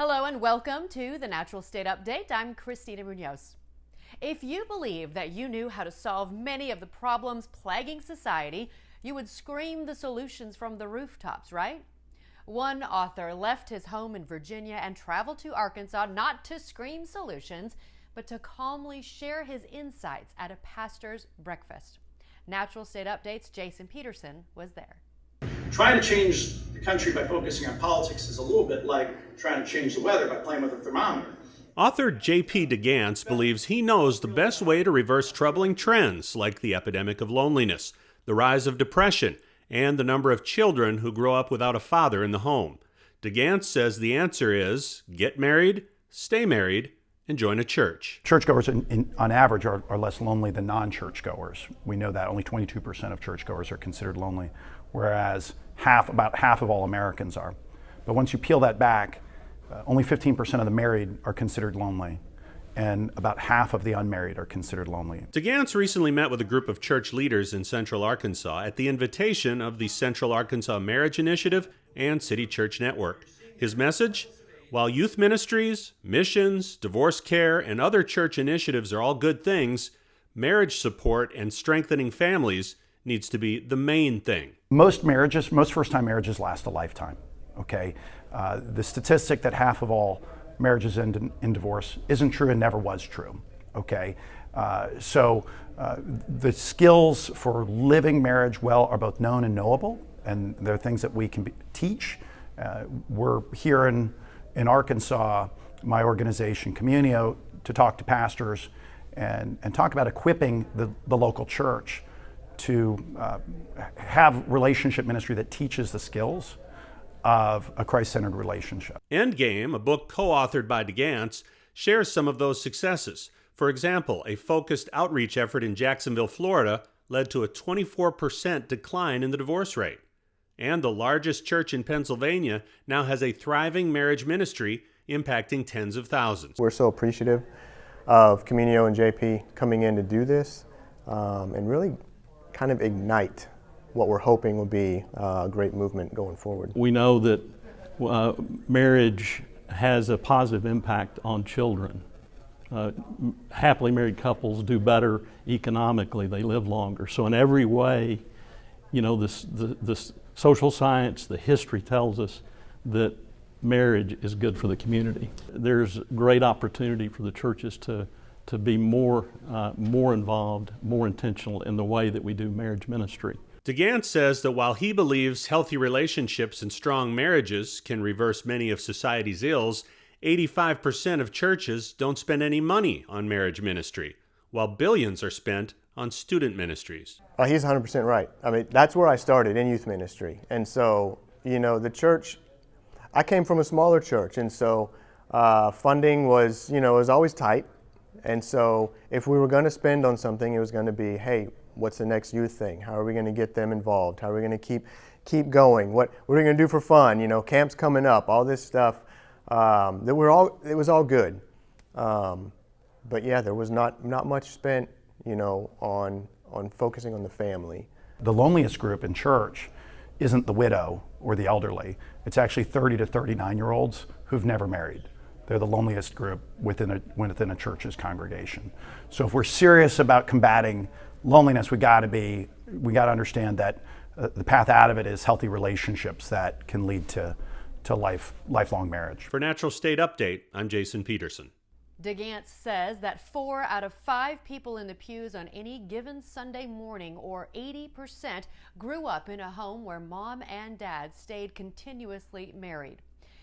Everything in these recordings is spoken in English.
Hello and welcome to the Natural State Update. I'm Christina Munoz. If you believe that you knew how to solve many of the problems plaguing society, you would scream the solutions from the rooftops, right? One author left his home in Virginia and traveled to Arkansas not to scream solutions, but to calmly share his insights at a pastor's breakfast. Natural State Update's Jason Peterson was there. Trying to change the country by focusing on politics is a little bit like trying to change the weather by playing with a thermometer. Author J.P. DeGance believes he knows the best way to reverse troubling trends like the epidemic of loneliness, the rise of depression, and the number of children who grow up without a father in the home. DeGance says the answer is get married, stay married, and join a church. Churchgoers on average are less lonely than non-churchgoers. We know that only 22% of churchgoers are considered lonely, whereas about half of all Americans are. But once you peel that back, only 15% of the married are considered lonely, and about half of the unmarried are considered lonely. DeGance recently met with a group of church leaders in Central Arkansas at the invitation of the Central Arkansas Marriage Initiative and City Church Network. His message? While youth ministries, missions, divorce care, and other church initiatives are all good things, marriage support and strengthening families needs to be the main thing. Most first-time marriages last a lifetime, okay? The statistic that half of all marriages end in divorce isn't true and never was true, okay? So the skills for living marriage well are both known and knowable, and they're things that we can teach. We're here in Arkansas, my organization, Communio, to talk to pastors and talk about equipping the local church to have relationship ministry that teaches the skills of a Christ-centered relationship. Endgame, a book co-authored by DeGance, shares some of those successes. For example, a focused outreach effort in Jacksonville, Florida, led to a 24% decline in the divorce rate. And the largest church in Pennsylvania now has a thriving marriage ministry impacting tens of thousands. We're so appreciative of Communio and JP coming in to do this and really kind of ignite what we're hoping will be a great movement going forward. We know that marriage has a positive impact on children. Happily married couples do better economically, they live longer. So in every way, you know, this social science, the history tells us that marriage is good for the community. There's great opportunity for the churches to be more involved, more intentional in the way that we do marriage ministry. DeGance says that while he believes healthy relationships and strong marriages can reverse many of society's ills, 85% of churches don't spend any money on marriage ministry, while billions are spent on student ministries. He's 100% right. I mean, that's where I started, in youth ministry. And so, you know, the church, I came from a smaller church, and so funding was, was always tight. And so if we were going to spend on something, it was going to be, hey, what's the next youth thing? How are we going to get them involved? How are we going to keep going? What are we going to do for fun? You know, camp's coming up, all this stuff. It was all good. But yeah, there was not much spent, on focusing on the family. The loneliest group in church isn't the widow or the elderly. It's actually 30 to 39-year-olds who've never married. They're the loneliest group within a church's congregation. So if we're serious about combating loneliness, we got to understand that the path out of it is healthy relationships that can lead to lifelong marriage. For Natural State Update, I'm Jason Peterson. DeGance says that 4 out of 5 people in the pews on any given Sunday morning, or 80%, grew up in a home where mom and dad stayed continuously married.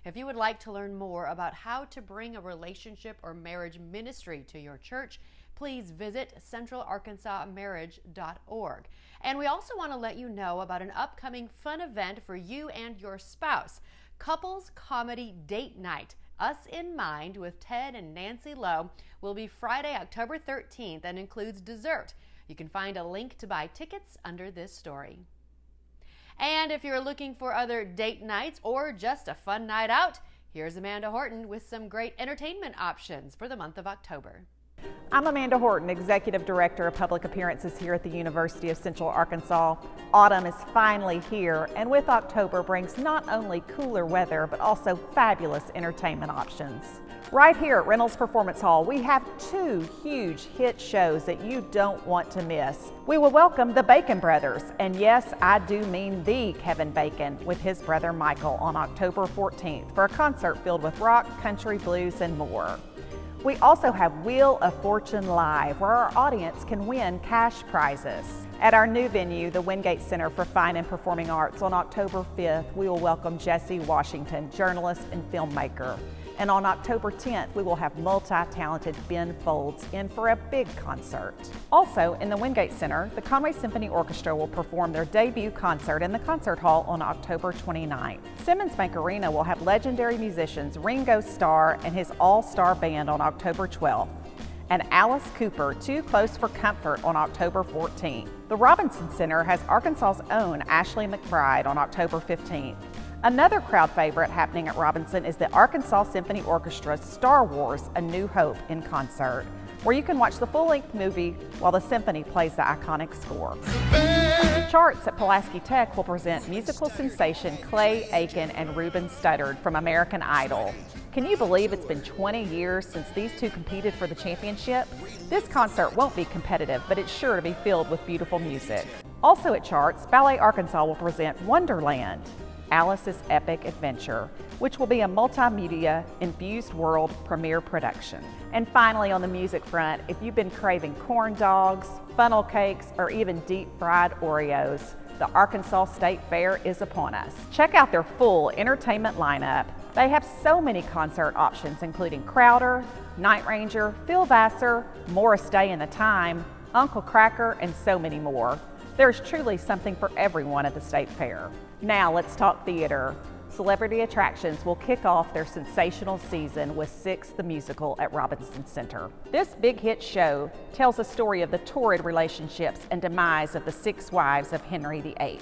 If you would like to learn more about how to bring a relationship or marriage ministry to your church, please visit centralarkansasmarriage.org. And we also want to let you know about an upcoming fun event for you and your spouse, Couples Comedy Date Night. Us in Mind with Ted and Nancy Lowe will be Friday, October 13th, and includes dessert. You can find a link to buy tickets under this story. And if you're looking for other date nights or just a fun night out, here's Amanda Horton with some great entertainment options for the month of October. I'm Amanda Horton, Executive Director of Public Appearances here at the University of Central Arkansas. Autumn is finally here, and with October brings not only cooler weather, but also fabulous entertainment options. Right here at Reynolds Performance Hall, we have two huge hit shows that you don't want to miss. We will welcome the Bacon Brothers, and yes, I do mean the Kevin Bacon, with his brother Michael on October 14th for a concert filled with rock, country, blues, and more. We also have Wheel of Fortune Live, where our audience can win cash prizes. At our new venue, the Wingate Center for Fine and Performing Arts, on October 5th, we will welcome Jesse Washington, journalist and filmmaker. And on October 10th, we will have multi-talented Ben Folds in for a big concert. Also, in the Wingate Center, the Conway Symphony Orchestra will perform their debut concert in the concert hall on October 29th. Simmons Bank Arena will have legendary musicians Ringo Starr and his all-star band on October 12th. And Alice Cooper, Too Close for Comfort, on October 14th. The Robinson Center has Arkansas's own Ashley McBride on October 15th. Another crowd favorite happening at Robinson is the Arkansas Symphony Orchestra's Star Wars: A New Hope in concert, where you can watch the full-length movie while the symphony plays the iconic score. Charts at Pulaski Tech will present musical sensation Clay Aiken and Ruben Studdard from American Idol. Can you believe it's been 20 years since these two competed for the championship? This concert won't be competitive, but it's sure to be filled with beautiful music. Also at Charts, Ballet Arkansas will present Wonderland, Alice's Epic Adventure, which will be a multimedia-infused world premiere production. And finally, on the music front, if you've been craving corn dogs, funnel cakes, or even deep-fried Oreos, the Arkansas State Fair is upon us. Check out their full entertainment lineup. They have so many concert options, including Crowder, Night Ranger, Phil Vassar, Morris Day and the Time, Uncle Cracker, and so many more. There's truly something for everyone at the State Fair. Now let's talk theater. Celebrity Attractions will kick off their sensational season with Six the Musical at Robinson Center. This big hit show tells the story of the torrid relationships and demise of the 6 wives of Henry VIII.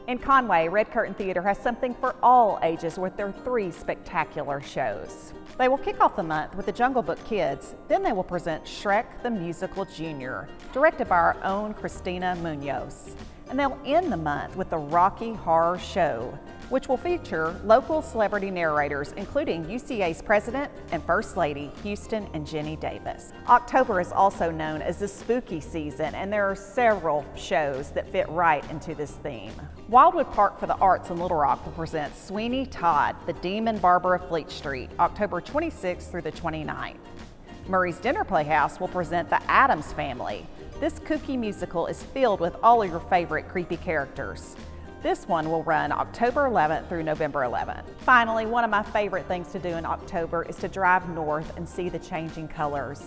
In Conway, Red Curtain Theater has something for all ages with their 3 spectacular shows. They will kick off the month with the Jungle Book Kids, then they will present Shrek the Musical Jr., directed by our own Christina Munoz. And they'll end the month with the Rocky Horror Show, which will feature local celebrity narrators, including UCA's President and First Lady, Houston and Jenny Davis. October is also known as the spooky season, and there are several shows that fit right into this theme. Wildwood Park for the Arts in Little Rock will present Sweeney Todd, the Demon Barber of Fleet Street, October 26th through the 29th. Murray's Dinner Playhouse will present The Addams Family. This kooky musical is filled with all of your favorite creepy characters. This one will run October 11th through November 11th. Finally, one of my favorite things to do in October is to drive north and see the changing colors.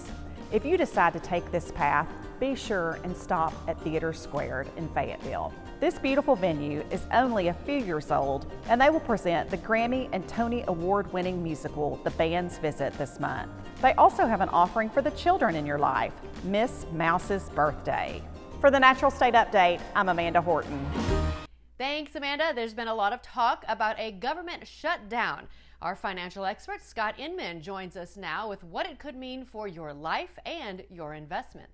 If you decide to take this path, be sure and stop at Theater Squared in Fayetteville. This beautiful venue is only a few years old, and they will present the Grammy and Tony Award-winning musical, The Band's Visit, this month. They also have an offering for the children in your life, Miss Mouse's Birthday. For the Natural State Update, I'm Amanda Horton. Thanks, Amanda. There's been a lot of talk about a government shutdown. Our financial expert, Scott Inman, joins us now with what it could mean for your life and your investments.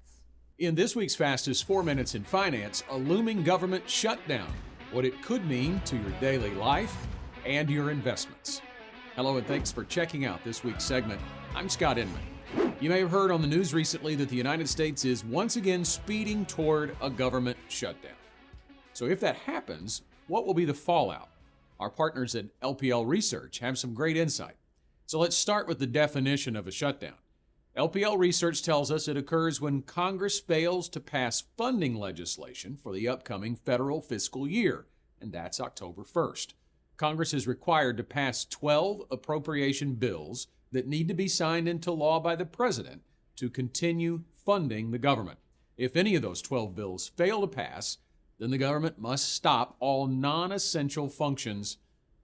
In this week's Fastest 4 Minutes in Finance, a looming government shutdown, what it could mean to your daily life and your investments. Hello and thanks for checking out this week's segment. I'm Scott Inman. You may have heard on the news recently that the United States is once again speeding toward a government shutdown. So if that happens, what will be the fallout? Our partners at LPL Research have some great insight. So let's start with the definition of a shutdown. LPL Research tells us it occurs when Congress fails to pass funding legislation for the upcoming federal fiscal year, and that's October 1st. Congress is required to pass 12 appropriation bills that need to be signed into law by the president to continue funding the government. If any of those 12 bills fail to pass, then the government must stop all non-essential functions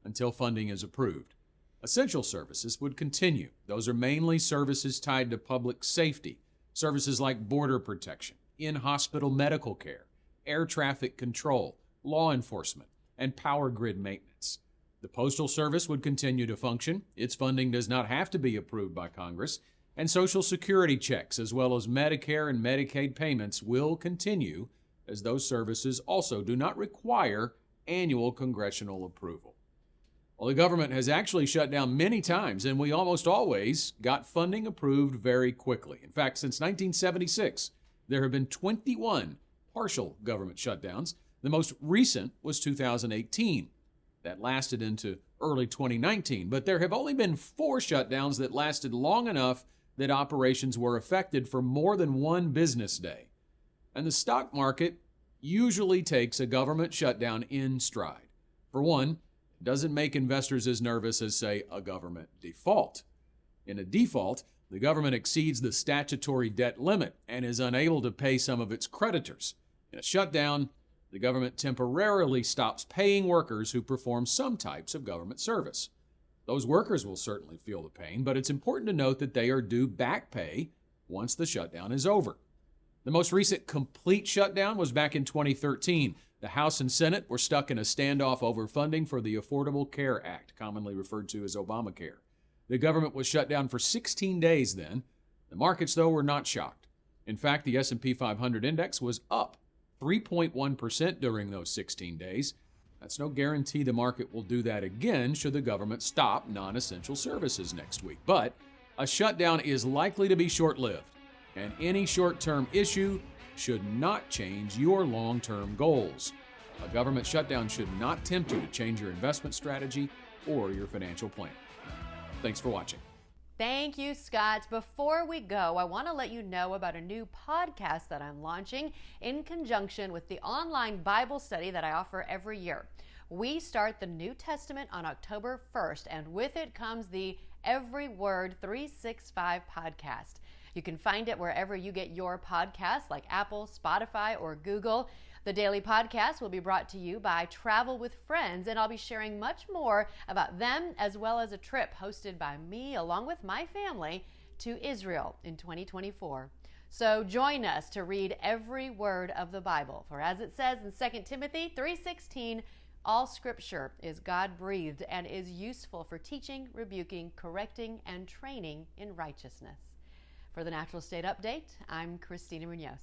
until funding is approved. Essential services would continue. Those are mainly services tied to public safety, services like border protection, in-hospital medical care, air traffic control, law enforcement, and power grid maintenance. The Postal Service would continue to function. Its funding does not have to be approved by Congress, And Social Security checks, as well as Medicare and Medicaid payments, will continue, as those services also do not require annual congressional approval. Well, the government has actually shut down many times, and we almost always got funding approved very quickly. In fact, since 1976, there have been 21 partial government shutdowns. The most recent was 2018. That lasted into early 2019, but there have only been 4 shutdowns that lasted long enough that operations were affected for more than one business day. And the stock market usually takes a government shutdown in stride. For one, it doesn't make investors as nervous as, say, a government default. In a default, the government exceeds the statutory debt limit and is unable to pay some of its creditors. In a shutdown, the government temporarily stops paying workers who perform some types of government service. Those workers will certainly feel the pain, but it's important to note that they are due back pay once the shutdown is over. The most recent complete shutdown was back in 2013. The House and Senate were stuck in a standoff over funding for the Affordable Care Act, commonly referred to as Obamacare. The government was shut down for 16 days then. The markets, though, were not shocked. In fact, the S&P 500 index was up 3.1% during those 16 days. That's no guarantee the market will do that again should the government stop non-essential services next week. But a shutdown is likely to be short-lived, and any short-term issue should not change your long-term goals. A government shutdown should not tempt you to change your investment strategy or your financial plan. Thanks for watching. Thank you, Scott. Before we go, I want to let you know about a new podcast that I'm launching in conjunction with the online Bible study that I offer every year. We start the New Testament on October 1st, and with it comes the Every Word 365 podcast. You can find it wherever you get your podcasts, like Apple, Spotify, or Google. The daily podcast will be brought to you by Travel with Friends, and I'll be sharing much more about them, as well as a trip hosted by me along with my family to Israel in 2024. So join us to read every word of the Bible. For as it says in 2 Timothy 3:16, all scripture is God-breathed and is useful for teaching, rebuking, correcting, and training in righteousness. For the Natural State Update, I'm Christina Munoz.